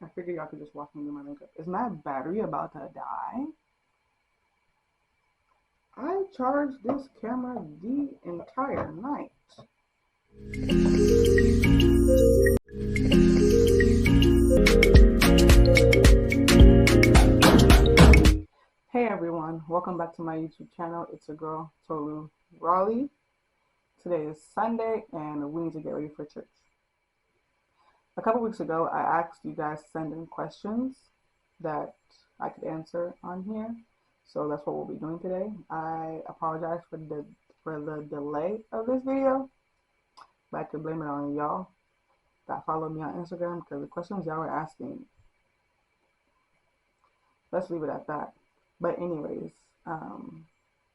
I figured y'all could just watch me do my makeup. Is my battery about to die? I charged this camera the entire night. Hey everyone, welcome back to my YouTube channel. It's your girl, Tolu, Roli. Today is Sunday and we need to get ready for church. A couple weeks ago, I asked you guys to send in questions that I could answer on here. So that's what we'll be doing today. I apologize for the delay of this video, but I could blame it on y'all that follow me on Instagram because the questions y'all were asking, let's leave it at that. But anyways,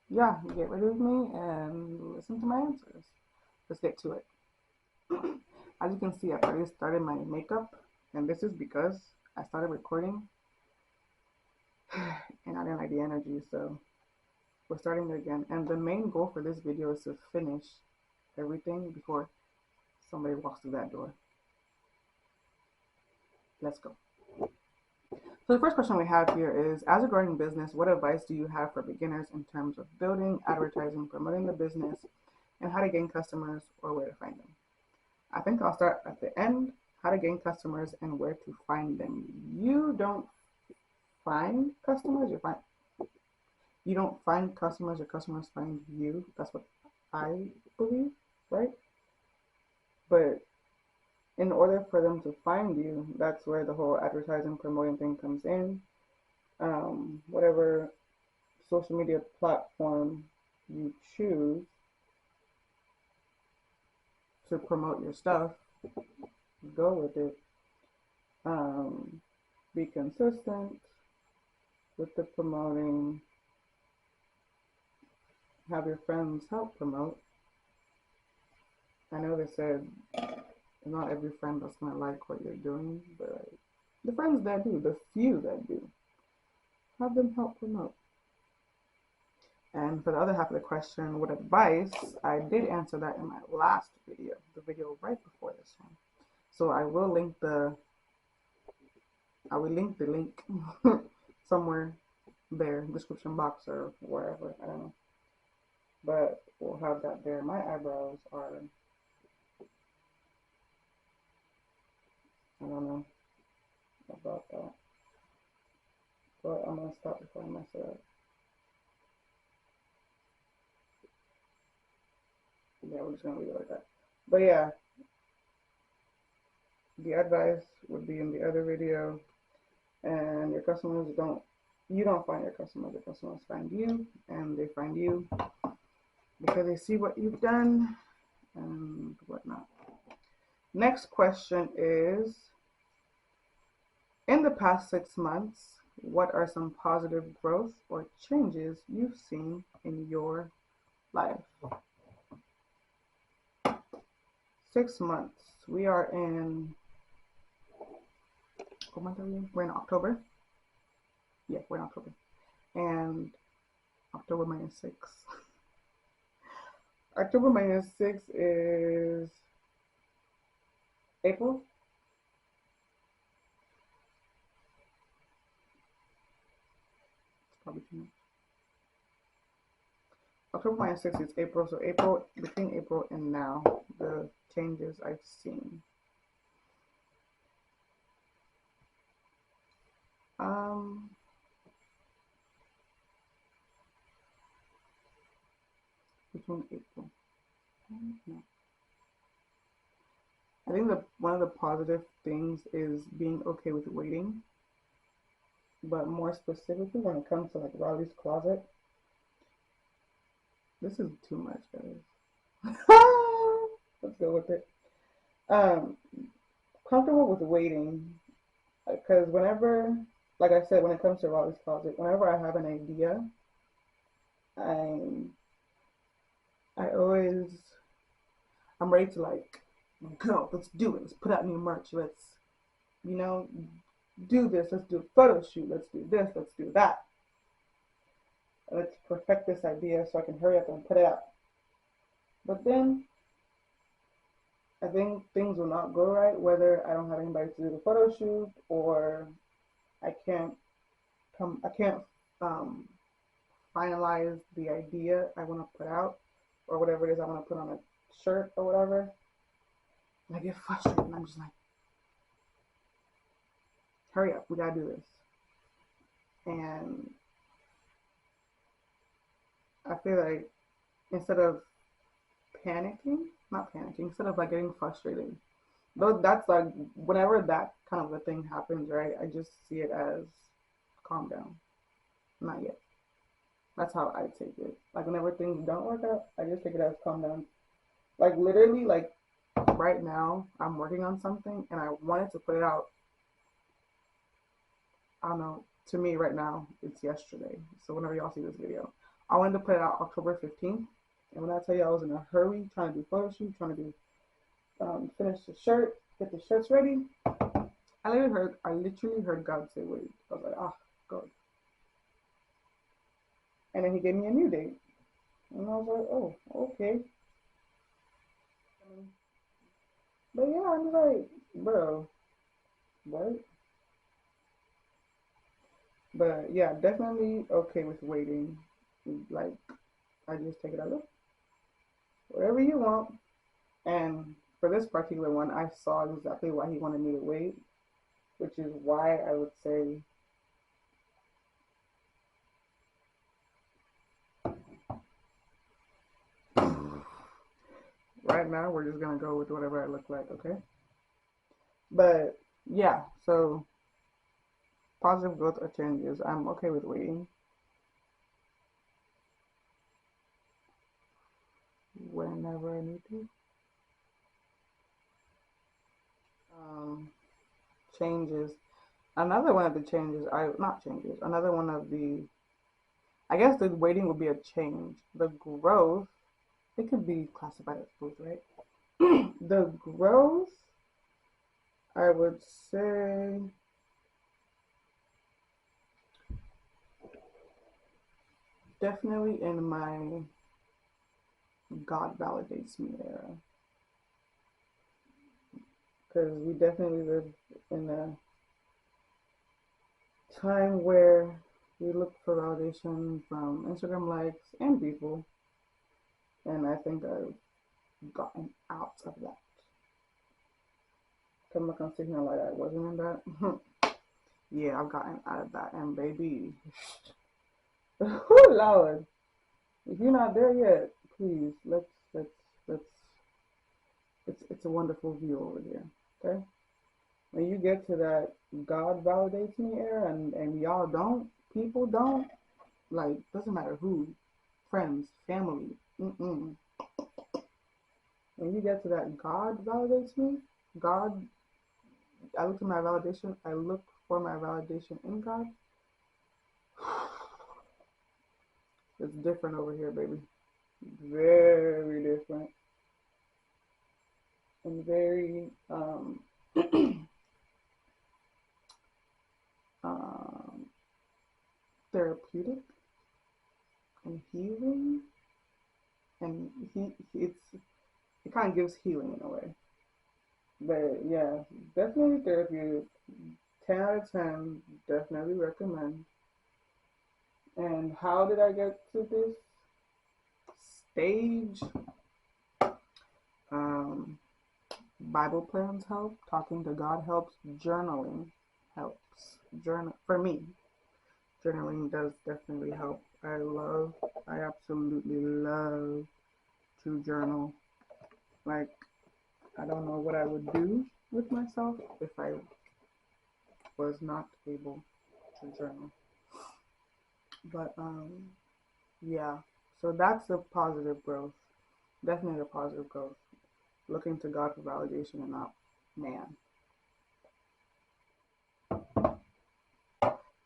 yeah, get ready with me and listen to my answers. Let's get to it. As you can see, I've already started my makeup, and this is because I started recording and I didn't like the energy, so we're starting it again. And the main goal for this video is to finish everything before somebody walks through that door. Let's go. So the first question we have here is, as a growing business, what advice do you have for beginners in terms of building, advertising, promoting the business, and how to gain customers or where to find them? I think I'll start at the end, how to gain customers and where to find them. You don't find customers, you don't find customers, your customers find you. That's what I believe, right? But in order for them to find you, that's where the whole advertising, promoting thing comes in. Whatever social media platform you choose to promote your stuff, go with it. Be consistent with the promoting. Have your friends help promote. I know they said not every friend that's gonna like what you're doing, but the friends that do, the few that do, have them help promote. And for the other half of the question, what advice? I did answer that in my last video, the video right before this one. So I will link the link somewhere there, description box or wherever, I don't know. But we'll have that there. My eyebrows are, I don't know about that. But I'm gonna stop before I mess it up. Yeah, we're just gonna leave it like that. But yeah, the advice would be in the other video. And your customers you don't find your customers find you, and they find you because they see what you've done and whatnot. Next question is, in the past 6 months, what are some positive growth or changes you've seen in your life? 6 months. We are in, what month are we in? We're in October. Yeah, we're in October. And October minus 6. October minus 6 is April. It's probably too much. October minus 6 is April, so April, between April and now, the changes I've seen. Between April. No. I think that one of the positive things is being okay with waiting, but more specifically when it comes to like Raleigh's closet, this is too much, guys. Let's go with it. Comfortable with waiting, because whenever, like I said, when it comes to Raleigh's closet, whenever I have an idea, I'm ready to like go. Let's do it. Let's put out new merch. Let's, do this. Let's do a photo shoot. Let's do this. Let's do that. Let's perfect this idea so I can hurry up and put it out. But then I think things will not go right whether I don't have anybody to do the photo shoot or I can't I can't um, finalize the idea I want to put out or whatever it is I want to put on a shirt or whatever. And I get frustrated and I'm just like, hurry up, we gotta do this. And I feel like instead of not panicking, instead of like getting frustrated, though that's like whenever that kind of a thing happens, right? I just see it as calm down, not yet. That's how I take it. Like whenever things don't work out, I just take it as calm down. Like literally, like right now, I'm working on something and I wanted to put it out. I don't know. To me, right now, it's yesterday. So whenever y'all see this video, I wanted to put it out October 15th. And when I tell you I was in a hurry, trying to do photo shoot, trying to do finish the shirt, get the shirts ready, I literally heard God say, "Wait." I was like, "Ah, God." And then He gave me a new date, and I was like, "Oh, okay." But yeah, I'm like, bro, what? But yeah, definitely okay with waiting. Like, I just take it as whatever you want. And for this particular one, I saw exactly why He wanted me to wait, which is why I would say right now we're just gonna go with whatever I look like, okay? But yeah, so positive growth or changes, I'm okay with waiting whenever I need to. Um, changes. Another one of the changes, not changes. Another one of the, I guess the waiting would be a change. The growth, it could be classified as both, right? The growth, I would say, definitely in my God validates me era. Because we definitely live in a time where we look for validation from Instagram likes and people. And I think I've gotten out of that. I'm not gonna sit here like I wasn't in that. Yeah, I've gotten out of that. And baby, oh Lord, if you're not there yet, please let's it's a wonderful view over here. Okay, when you get to that God validates me era, and y'all don't, people don't, like, doesn't matter who, friends, family. Mm-mm. When you get to that God validates me, God, I look for my validation in God. It's different over here, baby. Very different. And very um, therapeutic and healing. And it kind of gives healing in a way. But yeah, definitely therapeutic. 10 out of 10, definitely recommend. And how did I get to this stage? Um, Bible plans help. Talking to God helps. Journaling helps. Journal for me. Journaling does definitely help. I absolutely love to journal. Like, I don't know what I would do with myself if I was not able to journal. But yeah. So that's a positive growth. Definitely a positive growth. Looking to God for validation and not man.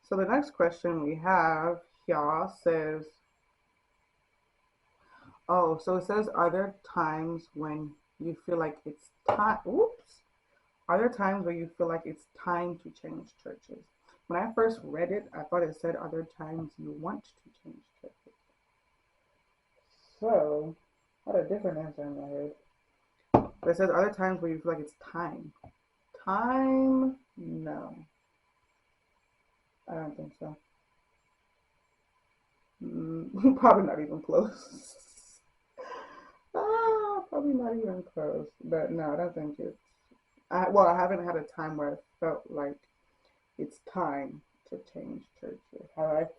So the next question we have here says, oh, so it says, are there times when you feel like it's time? Oops. Are there times where you feel like it's time to change churches? When I first read it, I thought it said, are there times you want to change churches? So, I had a different answer in my head. But it says other times where you feel like it's time. Time? No, I don't think so. Probably not even close. Probably not even close. But no, I don't think it's. Well, I haven't had a time where I felt like it's time to change churches. Have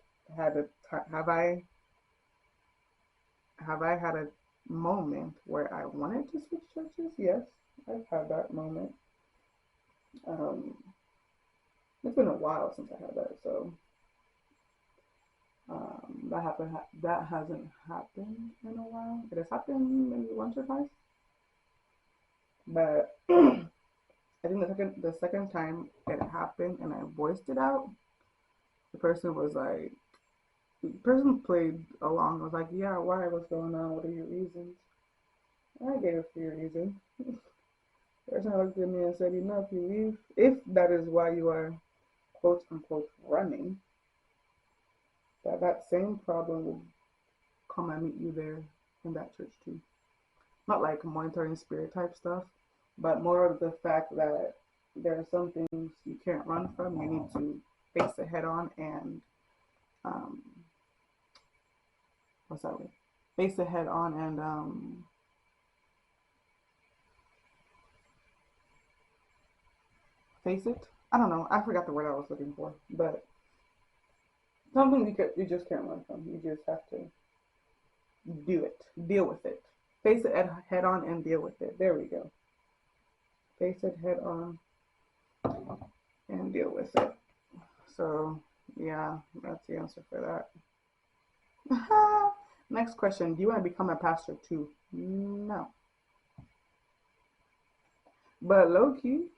I had a moment where I wanted to switch churches? Yes, I've had that moment. Um, it's been a while since I had that, so that hasn't happened in a while. It has happened maybe once or twice, but I think the second time it happened and I voiced it out, the person was like, the person played along. Was like, yeah, why? What's going on? What are your reasons? And I gave a few reasons. The person looked at me and said, if you leave, if that is why you are quote unquote running, that same problem will come and meet you there in that church too. Not like monitoring spirit type stuff, but more of the fact that there are some things you can't run from. You need to face it head on and um, what's that word? Face it head on and face it. I don't know. I forgot the word I was looking for, but something you just can't run from. You just have to do it. Deal with it. Face it head on and deal with it. There we go. Face it head on and deal with it. So yeah, that's the answer for that. Next question. Do you want to become a pastor too? No. But low key,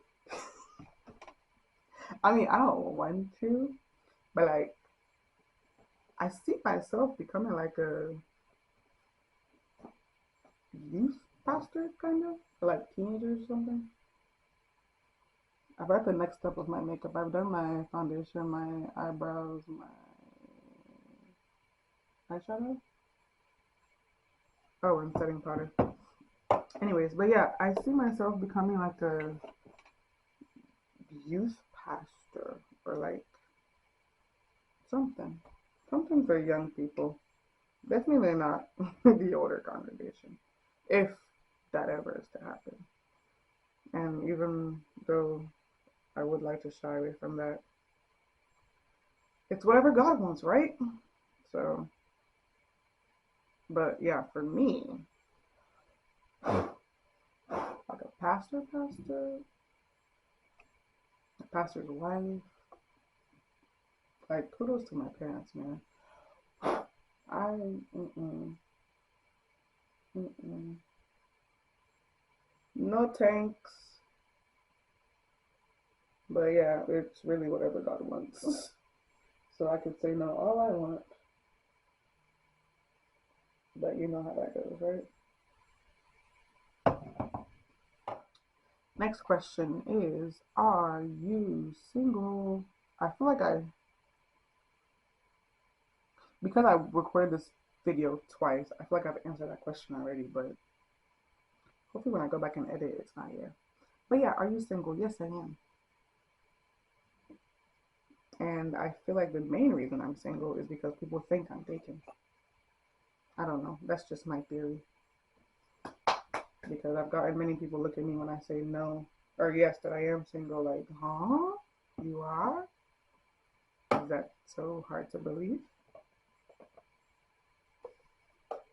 I mean, I don't want to, but like, I see myself becoming like a youth pastor, kind of, for like teenagers or something. I've got the next step of my makeup. I've done my foundation, my eyebrows, my eyeshadow. Oh, and setting powder. Anyways, but yeah, I see myself becoming like a youth pastor or like something. Something for young people. Definitely not the older congregation, if that ever is to happen. And even though I would like to shy away from that, it's whatever God wants, right? So, but yeah, for me, like a a pastor's wife, like kudos to my parents, man. I, mm-mm, mm-mm. No thanks. But yeah, it's really whatever God wants. So I could say no all I want, but you know how that goes, right? Next question is, are you single? I feel like because I recorded this video twice, I feel like I've answered that question already, but hopefully when I go back and edit, it's not here. But yeah, are you single? Yes, I am. And I feel like the main reason I'm single is because people think I'm dating. I don't know. That's just my theory. Because I've gotten many people look at me when I say no or yes that I am single, like, huh? You are? Is that so hard to believe?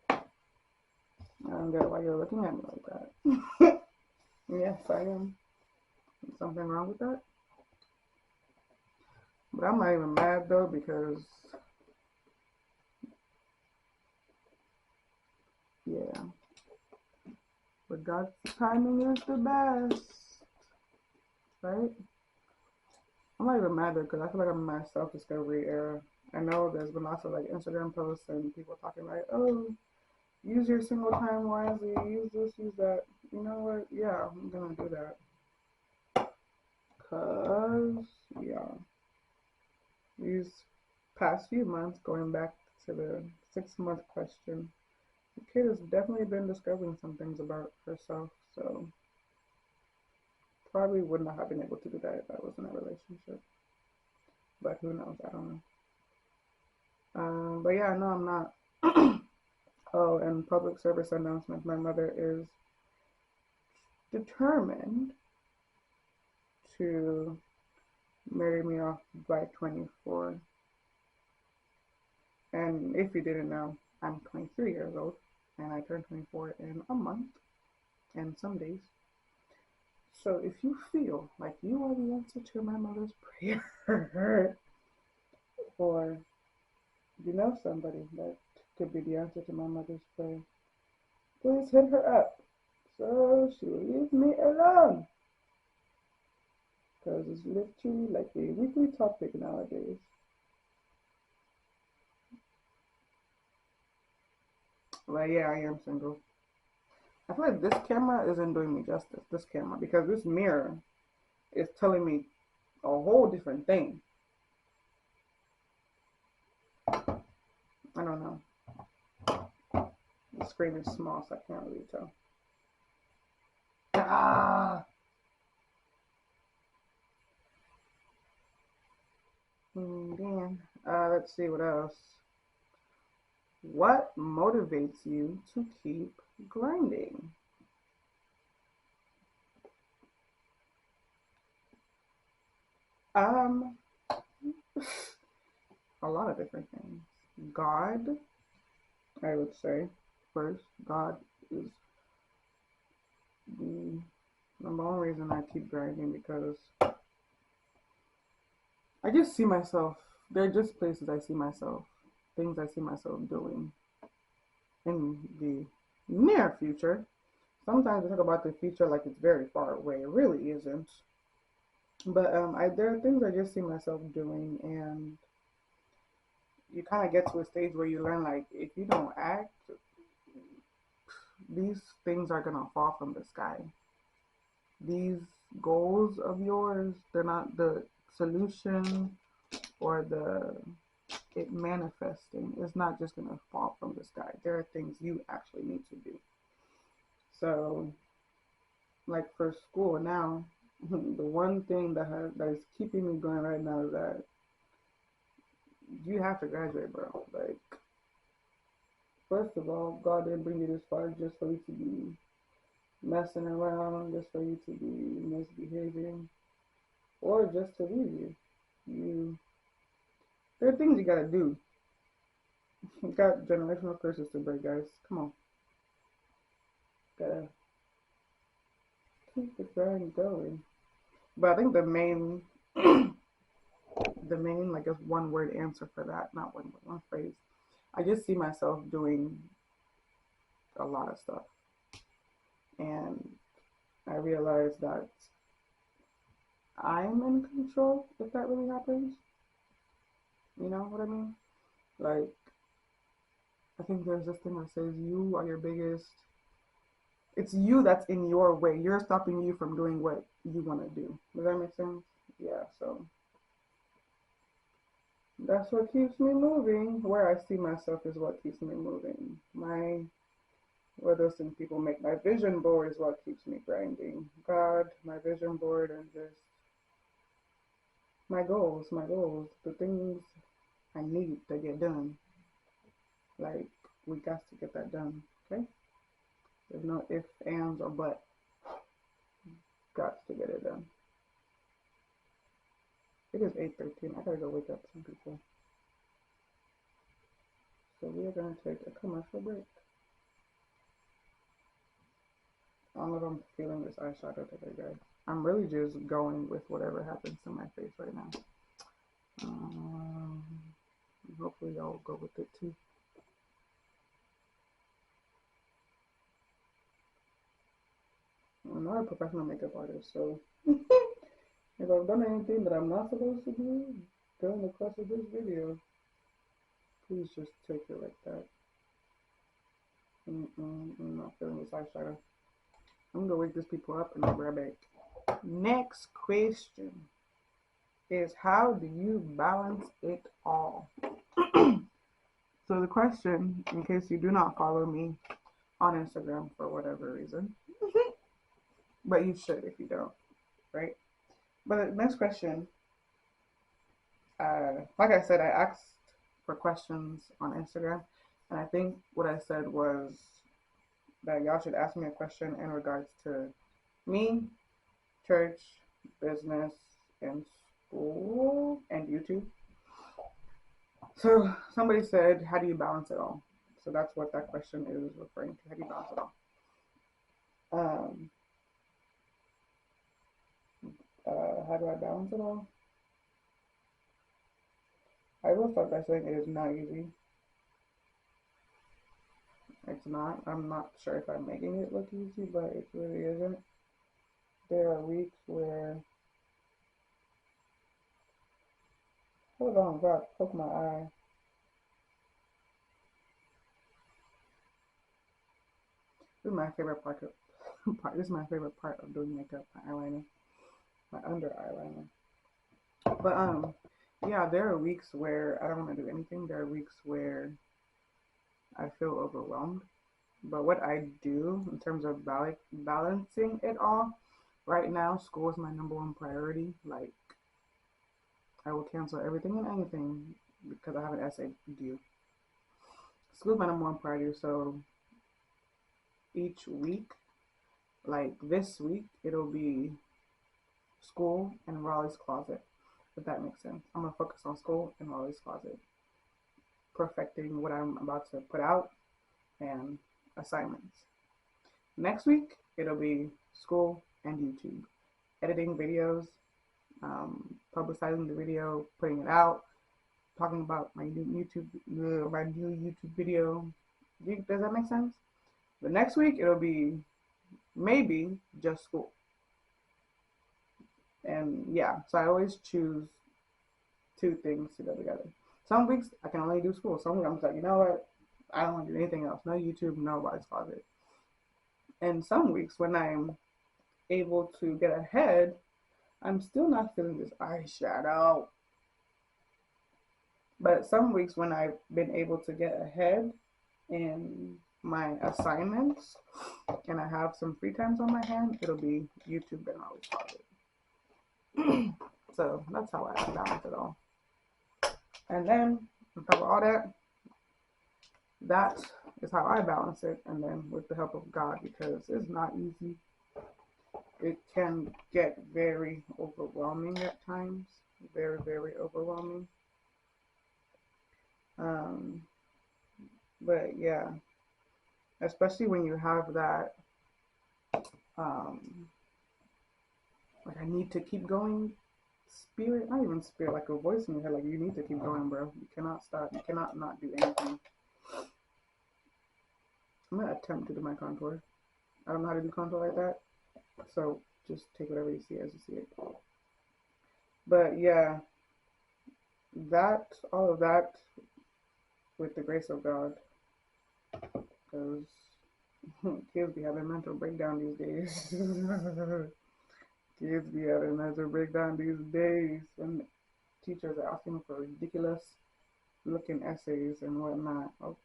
I don't get why you're looking at me like that. Yes, I am. Is something wrong with that? But I'm not even mad though because, yeah, but God's timing is the best, right? I'm not even mad though because I feel like I'm in my self-discovery era. I know there's been lots of like Instagram posts and people talking like, oh, use your single time wisely, use this, use that. You know what? Yeah, I'm gonna do that. Cause yeah, these past few months, going back to the 6 month question, the kid has definitely been discovering some things about herself. So Probably would not have been able to do that if I was in a relationship. But who knows? I don't know. But yeah, no, I'm not. Oh, and public service announcement. My mother is determined to marry me off by 24. And if you didn't know, I'm 23 years old, and I turn 24 in a month and some days. So if you feel like you are the answer to my mother's prayer, or you know somebody that could be the answer to my mother's prayer, please hit her up so she will leave me alone. Because it's literally like a weekly topic nowadays. But yeah, I am single. I feel like this camera isn't doing me justice, this camera, because this mirror is telling me a whole different thing. I don't know. The screen is small, so I can't really tell. Ah! Damn. Let's see what else. What motivates you to keep grinding? Um, a lot of different things. God, I would say, first. God is the number one reason I keep grinding because I just see myself. They're just places I see myself, things I see myself doing in the near future. Sometimes we talk about the future like it's very far away. It really isn't. But there are things I just see myself doing, and you kind of get to a stage where you learn like if you don't act, these things are gonna fall from the sky. These goals of yours, they're not the solution or the it manifesting. It's not just gonna fall from the sky. There are things you actually need to do. So, like for school now, the one thing that is keeping me going right now is that you have to graduate, bro. Like, first of all, God didn't bring you this far just for you to be messing around, just for you to be misbehaving, or just to leave you. There are things you gotta do. You got generational curses to break, guys. Come on, gotta keep the grind going. But I think the main, like, just one word answer for that, not one phrase. I just see myself doing a lot of stuff, and I realize that I'm in control if that really happens. You know what I mean? Like, I think there's this thing that says you are your biggest. It's you that's in your way. You're stopping you from doing what you want to do. Does that make sense? Yeah. So that's what keeps me moving. Where I see myself is what keeps me moving. What those things people make. My vision board is what keeps me grinding. God, my vision board, and just my goals, the things I need to get done. Like, we got to get that done, okay? There's no ifs, ands, or but. Got to get it done. It is 8:13. I gotta go wake up some people. So we are gonna take a commercial break. I don't know if I'm feeling this eyeshadow today, guys. I'm really just going with whatever happens to my face right now. Um, Hopefully y'all go with it too. I'm not a professional makeup artist, so if I've done anything that I'm not supposed to do during the course of this video, please just take it like that. I'm not feeling this eyeshadow. I'm gonna wake these people up and I'll be right back. Next question is, how do you balance it all? So the question, in case you do not follow me on Instagram for whatever reason, but you should if you don't. right? But the next question, like I said, I asked for questions on Instagram, and I think what I said was that y'all should ask me a question in regards to me, church, business, and school, and YouTube. So somebody said, how do you balance it all? So that's what that question is referring to. How do you balance it all? Um, how do I balance it all? I will start by saying it is not easy. It's not. I'm not sure if I'm making it look easy, but it really isn't. There are weeks where, hold on, God, poke my eye. This is my favorite part. This is my favorite part of doing makeup, my eyeliner, my under eyeliner. But yeah, there are weeks where I don't want to do anything. There are weeks where I feel overwhelmed. But what I do in terms of balancing it all, right now, school is my number one priority. Like, I will cancel everything and anything because I have an essay due. School is my number one priority. So each week, like this week, it'll be school and Raleigh's closet, if that makes sense. I'm gonna focus on school and Raleigh's closet, perfecting what I'm about to put out and assignments. Next week, it'll be school and YouTube, editing videos, publicizing the video, putting it out, talking about my new YouTube video. Does that make sense? The next week, it'll be maybe just school. And yeah, so I always choose two things to go together. Some weeks I can only do school. Some weeks I'm just like, you know what? I don't want to do anything else. No YouTube, no Rise Closet. And some weeks when I'm able to get ahead, I'm still not feeling this eyeshadow. But some weeks when I've been able to get ahead in my assignments and I have some free times on my hand, it'll be YouTube and Rise Closet. So that's how I balance it all. And then on top of all that, that is how I balance it. And then with the help of God, because it's not easy. It can get very overwhelming at times. Very, very overwhelming. But yeah, especially when you have that, like I need to keep going spirit, not even spirit, like a voice in your head, like you need to keep going, bro. You cannot stop. You cannot not do anything. I'm gonna attempt to do my contour. I don't know how to do contour like that, so just take whatever you see as you see it. But yeah, all of that, with the grace of God, because kids be having mental breakdown these days. Kids be having mental breakdown these days, and teachers are asking for ridiculous looking essays and whatnot. Oops.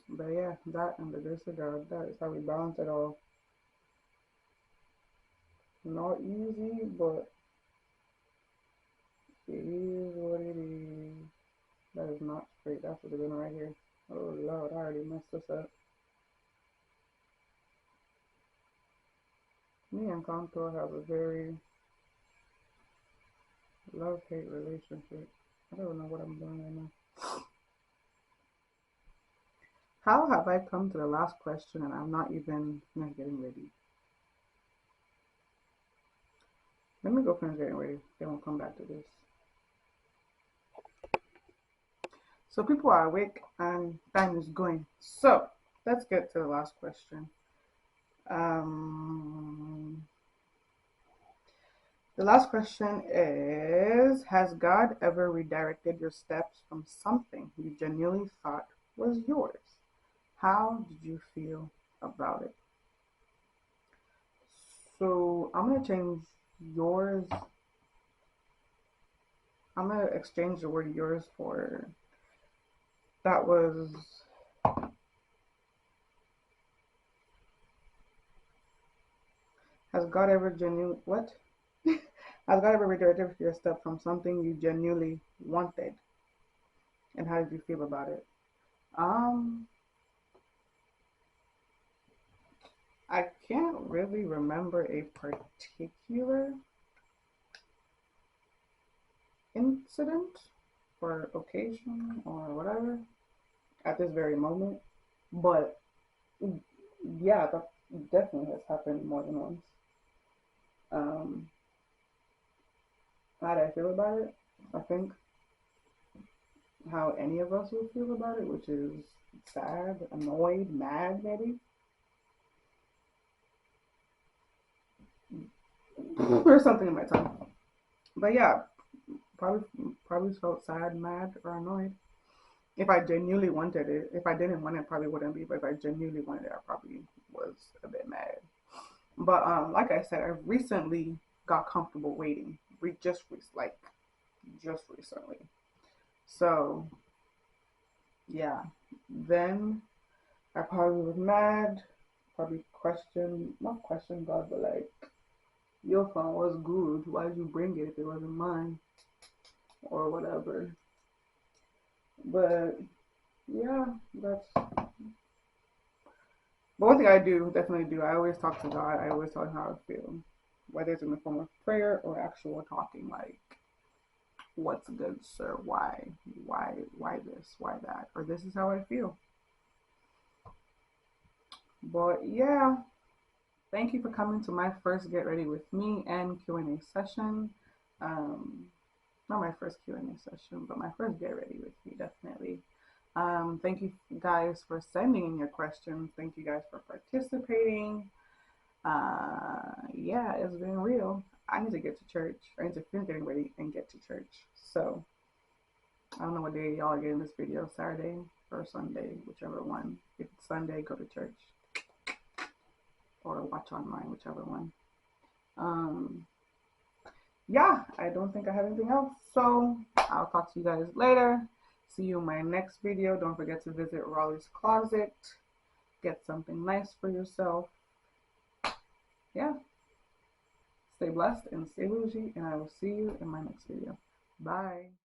But yeah, that and the grace of God, that is how we balance it all. Not easy, but it is what it is. That is not straight. That should have been right here. Oh Lord, I already messed this up. Me and contour have a very love-hate relationship. I don't know what I'm doing right now. How have I come to the last question and I'm not even getting ready? Let me go finish getting ready. Then we'll come back to this. So people are awake and time is going. So let's get to the last question. The last question is, has God ever redirected your steps from something you genuinely thought was yours? How did you feel about it? So I'm going to change yours. I'm going to exchange the word yours for that was Has God ever genuinely what? Has God ever redirected your step from something you genuinely wanted? And how did you feel about it? Um, I can't really remember a particular incident or occasion or whatever at this very moment, but yeah, that definitely has happened more than once. Um, how did I feel about it? I think how any of us would feel about it, which is sad, annoyed, mad, maybe, or something in my tongue. But yeah, probably probably felt sad, mad, or annoyed. If I genuinely wanted it, if I didn't want it, probably wouldn't be. But if I genuinely wanted it, I probably was a bit mad. But like I said, I recently got comfortable waiting. Like just recently. So yeah, then I probably was mad. Probably not question God, but like your phone was good. Why did you bring it if it wasn't mine or whatever? But yeah, that's. But one thing I do definitely do. I always talk to God. I always tell him how I feel, whether it's in the form of prayer or actual talking. Like, what's good, sir? Why this? Why that? Or this is how I feel. But yeah, thank you for coming to my first Get Ready with Me and Q&A session. Um, Not my first Q&A session, but my first Get Ready with Me, definitely. Thank you guys for sending in your questions. Thank you guys for participating. Yeah, it's been real. I need to get to church. I need to finish getting ready and get to church. So I don't know what day y'all are getting this video, Saturday or Sunday, whichever one. If it's Sunday, go to church or watch online, whichever one. Um, yeah, I don't think I have anything else. So I'll talk to you guys later. See you in my next video. Don't forget to visit Roli's Closet. Get something nice for yourself. Yeah. Stay blessed and stay bougie, and I will see you in my next video. Bye.